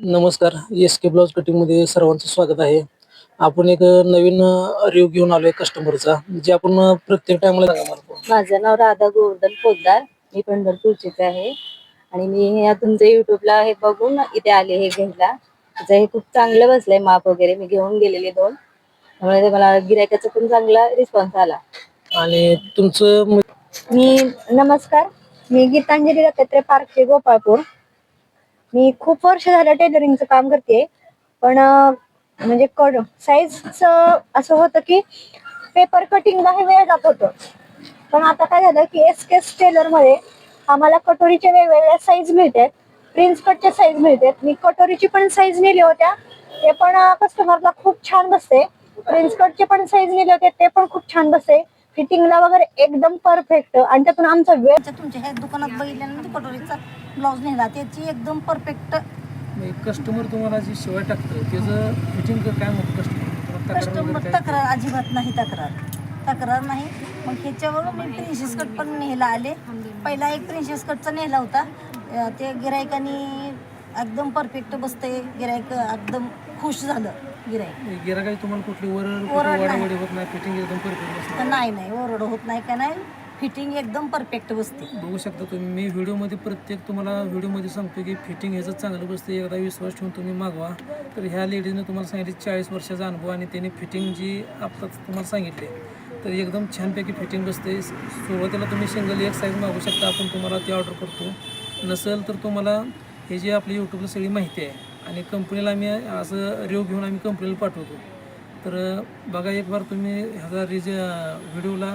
नमस्कार. S K blouse कटिंगमध्ये सर्वांचं स्वागत आहे. आपण एक नवीन रिव्ह्यू घेऊन आलोय कस्टमरचा, जे आपण प्रत्येक टाइमला सांगा मला. माझं नाव राधा गोवर्धन पोद्दार. मी पंढरपूरचीच आहे आणि मी हे तुमचं युट्यूबला हे बघून इथे आले हे घ्यायला. त्याचं हे खूप चांगलं बसलंय माप वगैरे. मी घेऊन गेलेले 2. त्यामुळे ते मला गिरायकाचा पण चांगला रिस्पॉन्स आला. आणि तुमचं नमस्कार, मी गीतांजली दत्तात्रय पार्कचे गोपाळपूर. मी खूप वर्ष झालं टेलरिंगचं काम करते, पण म्हणजे साईजचं असं होतं की पेपर कटिंगला हे वेळ जात होतं. पण आता काय झालं की एस-के टेलर मध्ये आम्हाला कटोरीच्या वेगवेगळ्या साईज मिळतात, प्रिन्स कटच्या साईज मिळतात. मी कटोरीची पण साईज नेली होत्या, ते पण कस्टमरला खूप छान बसते. प्रिन्स कटचे पण साईज नेले होते, ते पण खूप छान बसते. फिटिंगला वगैरे एकदम परफेक्ट. आणि त्यातून आमचा वेळ तुमच्या ह्या दुकानात बघितल्यानंतर कटोरीचा ब्लाऊज नेला त्याची एकदम परफेक्ट. कस्टमर तुम्हाला जी शिवाय टाकतं त्याचं फिटिंग काय म्हणतो कस्टमर तक्रार अजिबात नाही, तक्रार नाही. मग ह्याच्यावर मी प्रिन्सेस कट पण नेला आले. पहिला एक प्रिन्सेस कटचा नेला होता, ते गिरायकानी एकदम परफेक्ट बसते. गिरायक एकदम खुश झालं. गिरायक तुम्हाला कुठली ओरड होत नाही, फिटिंग एकदम परफेक्ट बसते. नाही ओरड होत नाही का नाही, फिटिंग एकदम परफेक्ट बसते. बघू शकता तुम्ही. मी व्हिडिओमध्ये तुम्हाला व्हिडिओमध्ये सांगतो की फिटिंग ह्याचं चांगलं बसते. एकदा विश्वास ठेवून तुम्ही मागवा. तर ह्या लेडीजने तुम्हाला सांगितले 40 वर्षाचा अनुभव आणि त्यांनी फिटिंग जी आत्ताच तुम्हाला सांगितले तर एकदम छानपैकी फिटिंग बसते. सुरुवातीला तुम्ही सिंगल एक साईज मागू शकता, आपण तुम्हाला ती ऑर्डर करतो. नसेल तर तुम्हाला हे जे आपली यूट्यूबला सगळी माहिती आहे आणि कंपनीला आम्ही असं रिव्ह्यू घेऊन आम्ही कंपनीला पाठवतो. तर बघा एक बार तुम्ही ह्याचा व्हिडिओला